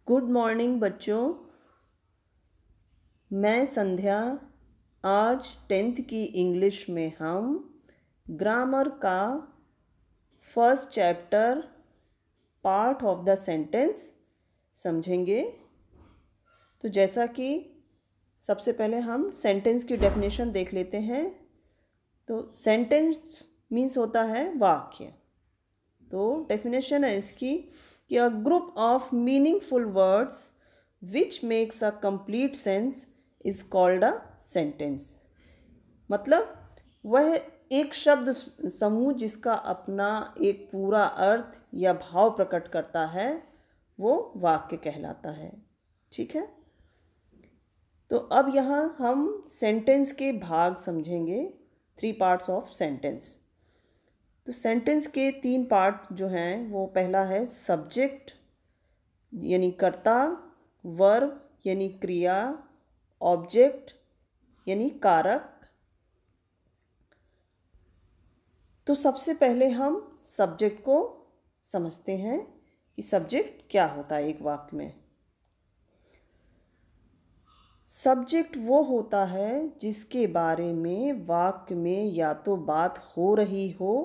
Good morning बच्चों। मैं संध्या। आज 10th की इंग्लिश में हम ग्रामर का first chapter part of the sentence समझेंगे। तो जैसा कि सबसे पहले हम सेंटेंस की डेफिनेशन देख लेते हैं। तो सेंटेंस मीन्स होता है वाक्य। तो डेफिनेशन है इसकी कि a group of meaningful words which makes a complete sense is called a sentence. मतलब वह एक शब्द समूह जिसका अपना एक पूरा अर्थ या भाव प्रकट करता है वो वाक्य कहलाता है। ठीक है। तो अब यहाँ हम सेंटेंस के भाग समझेंगे। 3 पार्ट्स ऑफ सेंटेंस। तो सेंटेंस के 3 पार्ट जो हैं वो पहला है सब्जेक्ट यानी कर्ता, वर्ब यानी क्रिया, ऑब्जेक्ट यानी कारक। तो सबसे पहले हम सब्जेक्ट को समझते हैं कि सब्जेक्ट क्या होता है एक वाक्य में। सब्जेक्ट वो होता है जिसके बारे में वाक्य में या तो बात हो रही हो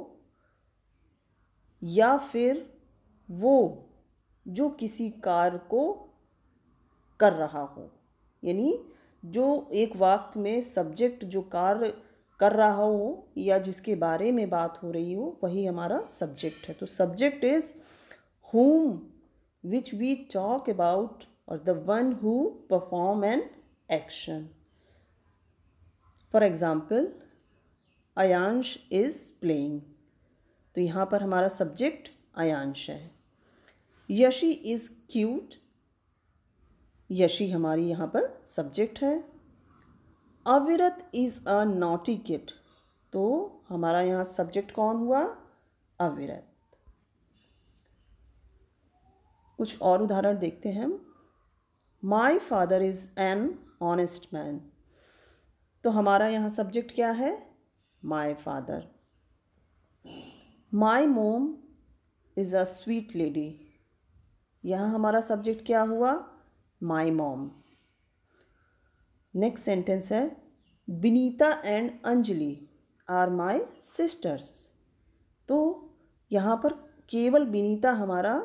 या फिर वो जो किसी कार्य को कर रहा हो। यानी जो एक वाक्य में सब्जेक्ट जो कार्य कर रहा हो या जिसके बारे में बात हो रही हो वही हमारा सब्जेक्ट है। तो subject is whom which we talk about or the one who perform an action. For example, Ayansh is playing। तो यहाँ पर हमारा सब्जेक्ट अयांश है। Yeshi is cute। यशी हमारी यहाँ पर सब्जेक्ट है। अविरत इज अ नॉटी किड। तो हमारा यहाँ सब्जेक्ट कौन हुआ? अविरत। कुछ और उदाहरण देखते हैं हम। My father is an honest man. तो हमारा यहाँ सब्जेक्ट क्या है? My father. माई मोम इज अ स्वीट लेडी। यहाँ हमारा सब्जेक्ट क्या हुआ? My mom. नेक्स्ट सेंटेंस है Binita and Anjali are my sisters. तो यहाँ पर केवल बिनीता हमारा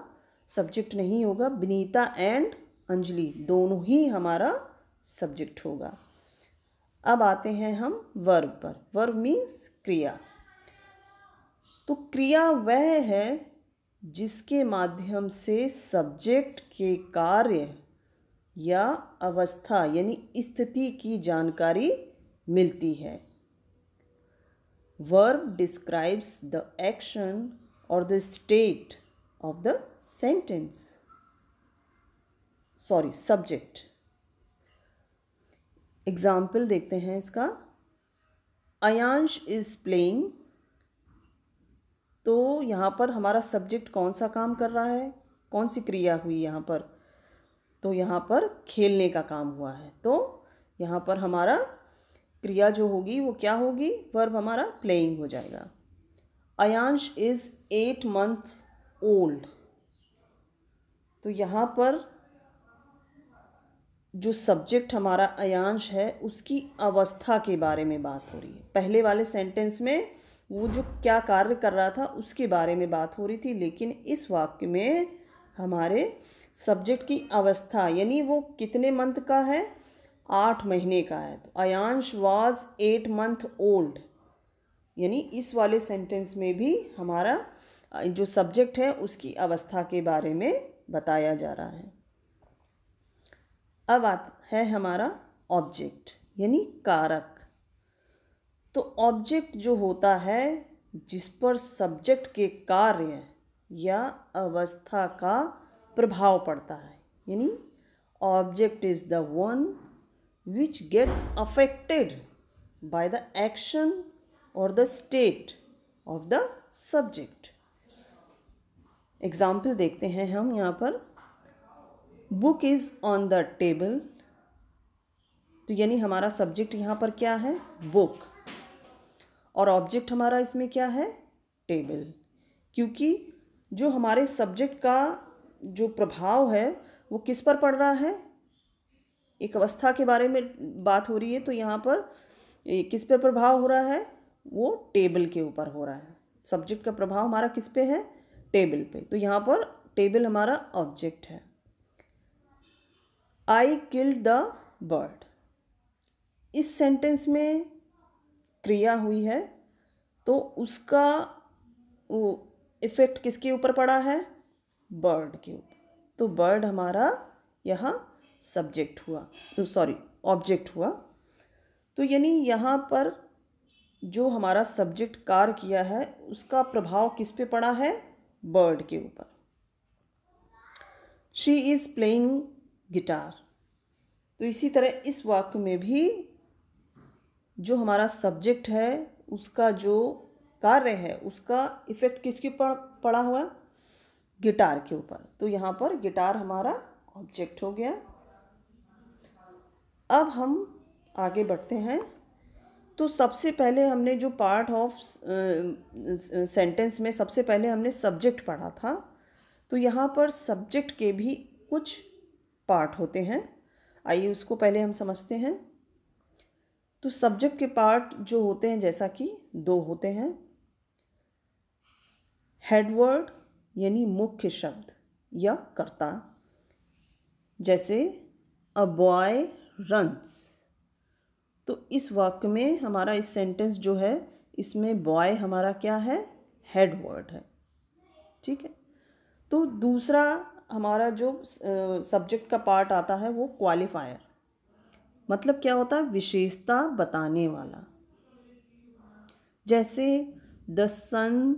सब्जेक्ट नहीं होगा, बिनीता एंड अंजलि दोनों ही हमारा सब्जेक्ट होगा। अब आते हैं हम वर्ब पर। वर्ब मीन्स क्रिया। तो क्रिया वह है जिसके माध्यम से सब्जेक्ट के कार्य या अवस्था यानी स्थिति की जानकारी मिलती है। वर्ब डिस्क्राइब्स द एक्शन और the state of the sentence. Subject. Example देखते हैं इसका। Ayansh is playing. तो यहाँ पर हमारा सब्जेक्ट कौन सा काम कर रहा है? कौन सी क्रिया हुई यहाँ पर? तो यहाँ पर खेलने का काम हुआ है। तो यहाँ पर हमारा क्रिया जो होगी वो क्या होगी? वर्ब हमारा प्लेइंग हो जाएगा। Ayansh is 8 months old. तो यहाँ पर जो सब्जेक्ट हमारा अयांश है उसकी अवस्था के बारे में बात हो रही है। पहले वाले सेंटेंस में वो जो क्या कार्य कर रहा था उसके बारे में बात हो रही थी, लेकिन इस वाक्य में हमारे सब्जेक्ट की अवस्था यानी वो कितने मंथ का है? 8 महीने का है। तो अयांश वॉज 8 month ओल्ड। यानी इस वाले सेंटेंस में भी हमारा जो सब्जेक्ट है उसकी अवस्था के बारे में बताया जा रहा है। अब आता है हमारा ऑब्जेक्ट यानी कारक। तो ऑब्जेक्ट जो होता है जिस पर सब्जेक्ट के कार्य या अवस्था का प्रभाव पड़ता है, यानी object is the one which gets affected by the action और the state of the subject. Example देखते हैं हम यहाँ पर। Book is on the table. तो यानी हमारा सब्जेक्ट यहाँ पर क्या है? बुक। और ऑब्जेक्ट हमारा इसमें क्या है? टेबल। क्योंकि जो हमारे सब्जेक्ट का जो प्रभाव है वो किस पर पड़ रहा है? एक अवस्था के बारे में बात हो रही है, तो यहाँ पर किस पे प्रभाव हो रहा है? वो टेबल के ऊपर हो रहा है। सब्जेक्ट का प्रभाव हमारा किस पे है? टेबल पे। तो यहाँ पर टेबल हमारा ऑब्जेक्ट है। आई किल्ड द बर्ड, इस सेंटेंस में क्रिया हुई है, तो उसका इफेक्ट किसके ऊपर पड़ा है? बर्ड के ऊपर। तो बर्ड हमारा यहाँ सब्जेक्ट हुआ, सॉरी ऑब्जेक्ट हुआ। तो यानी यहाँ पर जो हमारा सब्जेक्ट कार्य किया है उसका प्रभाव किस पे पड़ा है? बर्ड के ऊपर। शी इज़ प्लेइंग गिटार, तो इसी तरह इस वाक्य में भी जो हमारा सब्जेक्ट है उसका जो कार्य है उसका इफेक्ट किसके ऊपर पड़ा हुआ? गिटार के ऊपर। तो यहाँ पर गिटार हमारा ऑब्जेक्ट हो गया। अब हम आगे बढ़ते हैं। तो सबसे पहले हमने जो पार्ट ऑफ सेंटेंस में सबसे पहले हमने सब्जेक्ट पढ़ा था, तो यहाँ पर सब्जेक्ट के भी कुछ पार्ट होते हैं। आइए उसको पहले हम समझते हैं। तो सब्जेक्ट के पार्ट जो होते हैं जैसा कि दो होते हैं। हेडवर्ड यानी मुख्य शब्द या कर्ता, जैसे अ बॉय रन्स। तो इस वाक्य में हमारा इस सेंटेंस जो है इसमें बॉय हमारा क्या है? हेड वर्ड है। ठीक है। तो दूसरा हमारा जो सब्जेक्ट का पार्ट आता है वो क्वालिफायर, मतलब क्या होता है? विशेषता बताने वाला। जैसे द सन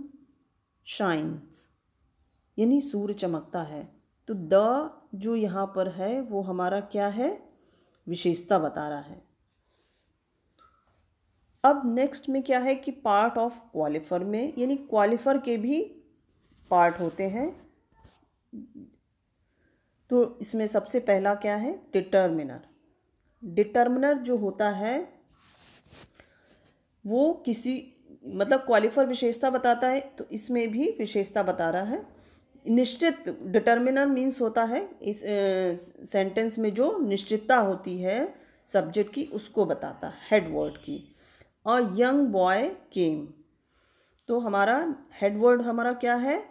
शाइन्स यानी सूर्य चमकता है, तो द जो यहाँ पर है वो हमारा क्या है? विशेषता बता रहा है। अब नेक्स्ट में क्या है कि पार्ट ऑफ क्वालिफर में, यानी क्वालिफर के भी पार्ट होते हैं। तो इसमें सबसे पहला क्या है? डिटर्मिनर। डिटर्मिनर जो होता है वो किसी मतलब क्वालिफर विशेषता बताता है, तो इसमें भी विशेषता बता रहा है। निश्चित डिटर्मिनर मीन्स होता है इस सेंटेंस में जो निश्चितता होती है सब्जेक्ट की उसको बताता है, हेड वर्ड की। और यंग बॉय केम, तो हमारा हेड वर्ड हमारा क्या है?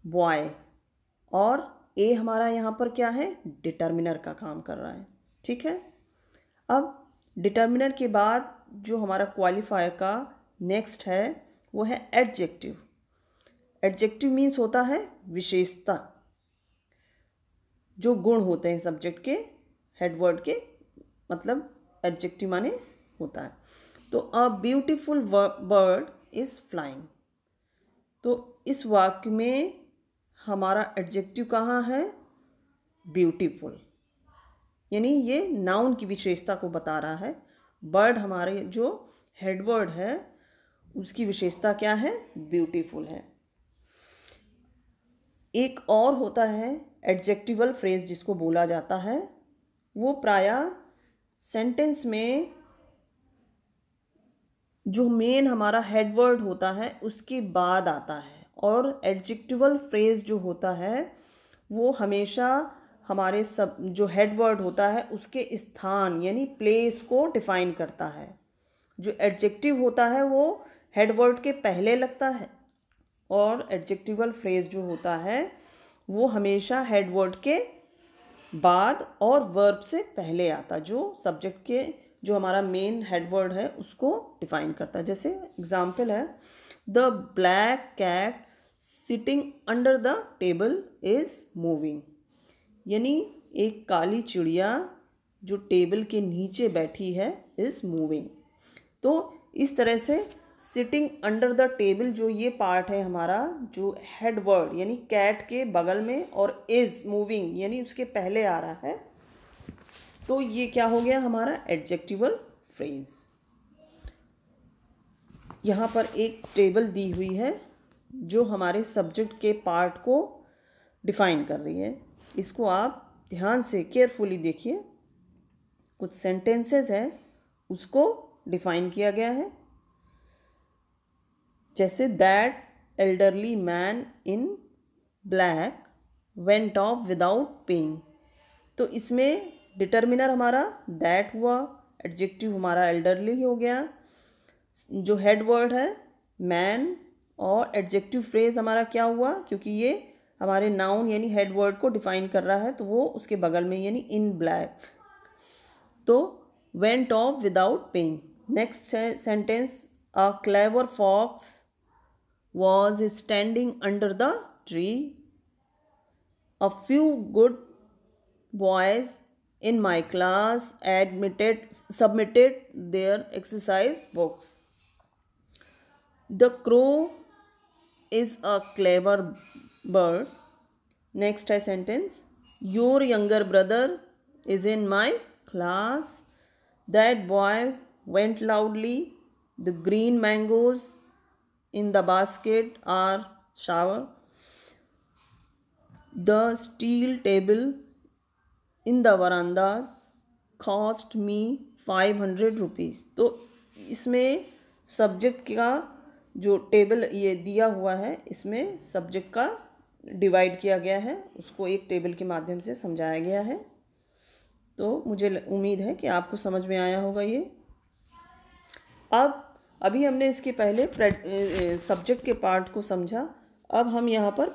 बॉय, और ए हमारा यहाँ पर क्या है? डिटर्मिनर का काम कर रहा है। ठीक है। अब डिटर्मिनर के बाद जो हमारा क्वालिफायर का नेक्स्ट है वो है एडजेक्टिव। एडजेक्टिव मीन्स होता है विशेषता, जो गुण होते हैं सब्जेक्ट के, हेडवर्ड के, मतलब एडजेक्टिव माने होता है। तो a beautiful bird is flying, तो इस वाक्य में हमारा एडजेक्टिव कहाँ है? ब्यूटीफुल, यानी ये नाउन की विशेषता को बता रहा है। बर्ड हमारे जो हेडवर्ड है उसकी विशेषता क्या है? ब्यूटीफुल है। एक और होता है एडजेक्टिवल फ्रेज जिसको बोला जाता है, वो प्रायः सेंटेंस में जो मेन हमारा हेडवर्ड होता है उसके बाद आता है। और एडजेक्टिवल फ्रेज जो होता है वो हमेशा हमारे सब जो हेडवर्ड होता है उसके स्थान यानी प्लेस को डिफाइन करता है। जो एडजेक्टिव होता है वो हेडवर्ड के पहले लगता है, और एडजेक्टिवल फ्रेज जो होता है वो हमेशा हेडवर्ड के बाद और वर्ब से पहले आता, जो सब्जेक्ट के जो हमारा मेन हेडवर्ड है उसको डिफाइन करता है। जैसे एग्जाम्पल है the black cat sitting under the table is moving, यानी एक काली चिड़िया जो टेबल के नीचे बैठी है इज मूविंग। तो इस तरह से सिटिंग अंडर द टेबल जो ये पार्ट है हमारा जो हेड वर्ड यानी कैट के बगल में, और इज मूविंग यानी उसके पहले आ रहा है, तो ये क्या हो गया हमारा एडजेक्टिवल फ्रेज। यहाँ पर एक टेबल दी हुई है जो हमारे सब्जेक्ट के पार्ट को डिफाइन कर रही है। इसको आप ध्यान से केयरफुली देखिए। कुछ सेंटेंसेस हैं उसको डिफाइन किया गया है, जैसे that elderly man in black went off without paying. तो इसमें डिटर्मिनर हमारा दैट हुआ, एडजेक्टिव हमारा एल्डरली हो गया, जो हेड वर्ड है मैन, और एडजेक्टिव फ्रेज हमारा क्या हुआ, क्योंकि ये हमारे नाउन यानी हेड वर्ड को डिफाइन कर रहा है तो वो उसके बगल में यानी इन ब्लैक, तो went off without paying. Next है sentence, a clever fox was standing under the tree, a few good boys in my class submitted their exercise books. The crow is a clever bird. Next है sentence, your younger brother is in my class. That boy went loudly. The green mangoes in the basket are sour. The steel table in the verandah cost me 500 rupees. तो इसमें subject का जो table ये दिया हुआ है, इसमें subject का डिवाइड किया गया है, उसको एक टेबल के माध्यम से समझाया गया है। तो मुझे उम्मीद है कि आपको समझ में आया होगा ये। अभी हमने इसके पहले सब्जेक्ट के पार्ट को समझा। अब हम यहाँ पर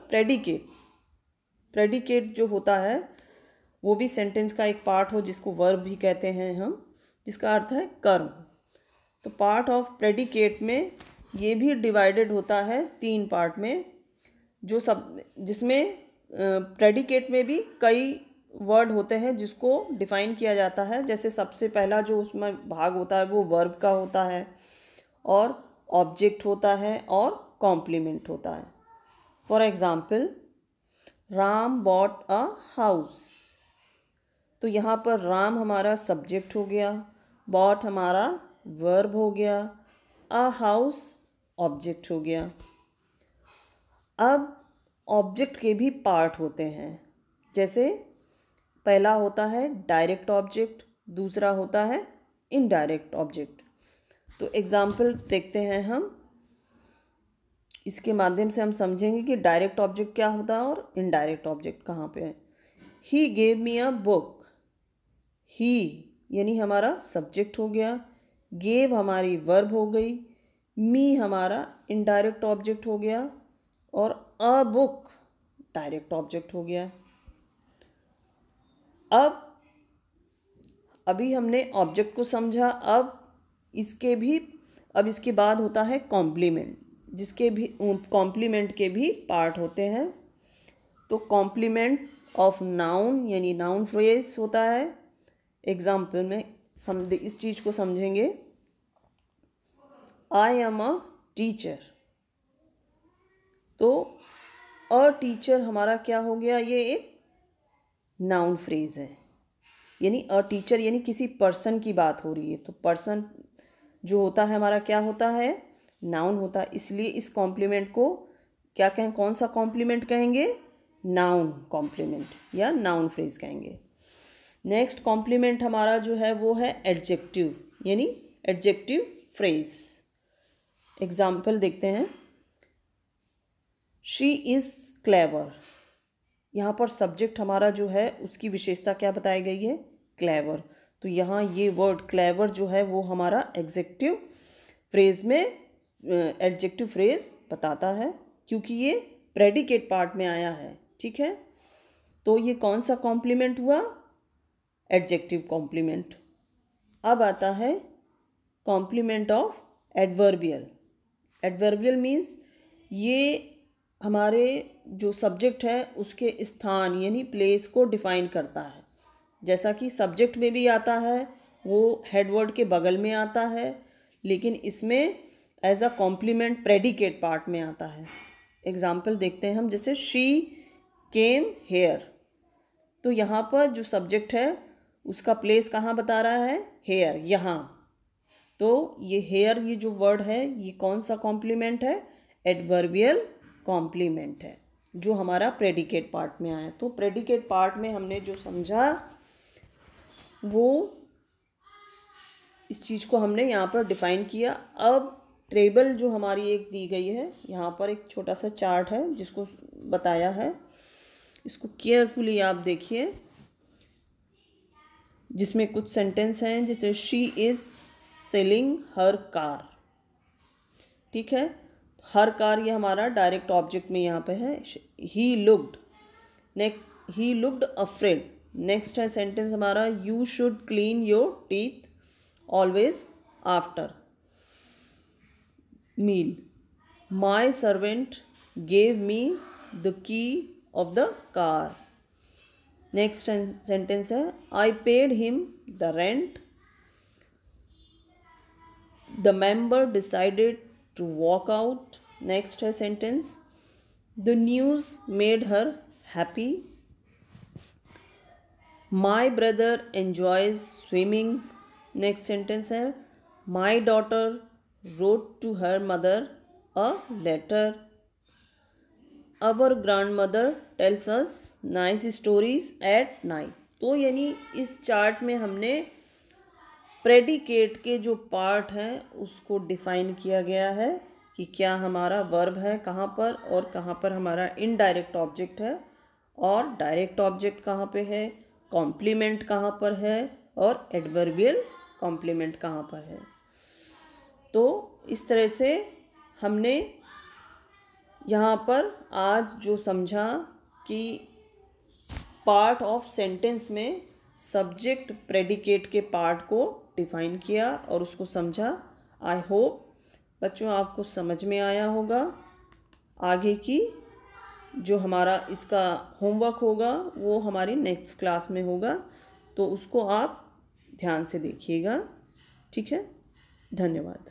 प्रेडिकेट जो होता है वो भी सेंटेंस का एक पार्ट हो, जिसको वर्ब भी कहते हैं हम, जिसका अर्थ है कर्म। तो पार्ट ऑफ प्रेडिकेट में ये भी डिवाइडेड होता है 3 पार्ट में, जिसमें प्रेडिकेट में भी कई वर्ड होते हैं जिसको डिफाइन किया जाता है। जैसे सबसे पहला जो उसमें भाग होता है वो वर्ब का होता है, और ऑब्जेक्ट होता है, और कॉम्प्लीमेंट होता है। For example, Ram bought a house. तो यहाँ पर राम हमारा सब्जेक्ट हो गया, बॉट हमारा वर्ब हो गया, अ हाउस ऑब्जेक्ट हो गया। अब ऑब्जेक्ट के भी पार्ट होते हैं, जैसे पहला होता है डायरेक्ट ऑब्जेक्ट, दूसरा होता है इनडायरेक्ट ऑब्जेक्ट। तो एग्जाम्पल देखते हैं हम, इसके माध्यम से हम समझेंगे कि डायरेक्ट ऑब्जेक्ट क्या होता है और इनडायरेक्ट ऑब्जेक्ट कहाँ पे है। He gave me a book. ही यानी हमारा सब्जेक्ट हो गया, गेव हमारी वर्ब हो गई, मी हमारा इनडायरेक्ट ऑब्जेक्ट हो गया, और अ बुक डायरेक्ट ऑब्जेक्ट हो गया। अभी हमने ऑब्जेक्ट को समझा। अब इसके बाद होता है कॉम्प्लीमेंट, जिसके भी कॉम्प्लीमेंट के भी पार्ट होते हैं। तो कॉम्प्लीमेंट ऑफ नाउन यानी नाउन फ्रेज होता है। एग्जाम्पल में हम इस चीज़ को समझेंगे, आई एम अ टीचर। तो अ टीचर हमारा क्या हो गया, ये एक नाउन फ्रेज है, यानी अ टीचर यानी किसी पर्सन की बात हो रही है। तो पर्सन जो होता है हमारा क्या होता है, नाउन होता है। इसलिए इस कॉम्प्लीमेंट को क्या कहें, कौन सा कॉम्प्लीमेंट कहेंगे, नाउन कॉम्प्लीमेंट या नाउन फ्रेज कहेंगे। नेक्स्ट कॉम्प्लीमेंट हमारा जो है वो है एडजेक्टिव यानी एडजेक्टिव फ्रेज। एग्जाम्पल देखते हैं, शी इज़ क्लेवर। यहाँ पर सब्जेक्ट हमारा जो है उसकी विशेषता क्या बताई गई है, क्लेवर। तो यहाँ ये वर्ड क्लेवर जो है वो हमारा एडजेक्टिव फ्रेज में एडजेक्टिव फ्रेज बताता है, क्योंकि ये प्रेडिकेट पार्ट में आया है। ठीक है, तो ये कौन सा कॉम्प्लीमेंट हुआ, एडजेक्टिव कॉम्प्लीमेंट। अब आता है complement of adverbial. Adverbial means ये हमारे जो सब्जेक्ट है उसके स्थान यानी प्लेस को डिफाइन करता है। जैसा कि सब्जेक्ट में भी आता है, वो हेडवर्ड के बगल में आता है, लेकिन इसमें as a complement predicate part में आता है। एग्जाम्पल देखते हैं हम, जैसे शी केम हेयर। तो यहाँ पर जो सब्जेक्ट है उसका प्लेस कहाँ बता रहा है, हेयर, यहाँ। तो ये हेयर ये जो वर्ड है ये कौन सा कॉम्प्लीमेंट है, एडवर्बियल कॉम्प्लीमेंट है, जो हमारा प्रेडिकेट पार्ट में आया। तो प्रेडिकेट पार्ट में हमने जो समझा वो इस चीज़ को हमने यहाँ पर डिफाइन किया। अब टेबल जो हमारी एक दी गई है, यहाँ पर एक छोटा सा चार्ट है जिसको बताया है, इसको केयरफुली आप देखिए, जिसमें कुछ सेंटेंस हैं जैसे she is selling her car. ठीक है, हर कार ये हमारा डायरेक्ट ऑब्जेक्ट में यहाँ पे है। He looked, next he looked afraid. Next है सेंटेंस हमारा you should clean your teeth always after meal. My servant gave me the key of the car. Next sentence है I paid him the rent. The member decided to walk out. Next है sentence the news made her happy. My brother enjoys swimming. Next sentence है my daughter wrote to her mother a letter. Our grandmother tells us nice stories at night. तो यानी इस chart में हमने predicate के जो part हैं उसको डिफाइन किया गया है कि क्या हमारा वर्ब है कहाँ पर और कहाँ पर हमारा इनडायरेक्ट ऑब्जेक्ट है और डायरेक्ट ऑब्जेक्ट कहाँ पे है, कॉम्प्लीमेंट कहाँ पर है और एडवर्बियल कॉम्प्लीमेंट कहाँ पर है। तो इस तरह से हमने यहाँ पर आज जो समझा कि पार्ट ऑफ सेंटेंस में सब्जेक्ट प्रेडिकेट के पार्ट को डिफाइन किया और उसको समझा। आई होप बच्चों आपको समझ में आया होगा। आगे की जो हमारा इसका होमवर्क होगा वो हमारी नेक्स्ट क्लास में होगा, तो उसको आप ध्यान से देखिएगा। ठीक है, धन्यवाद।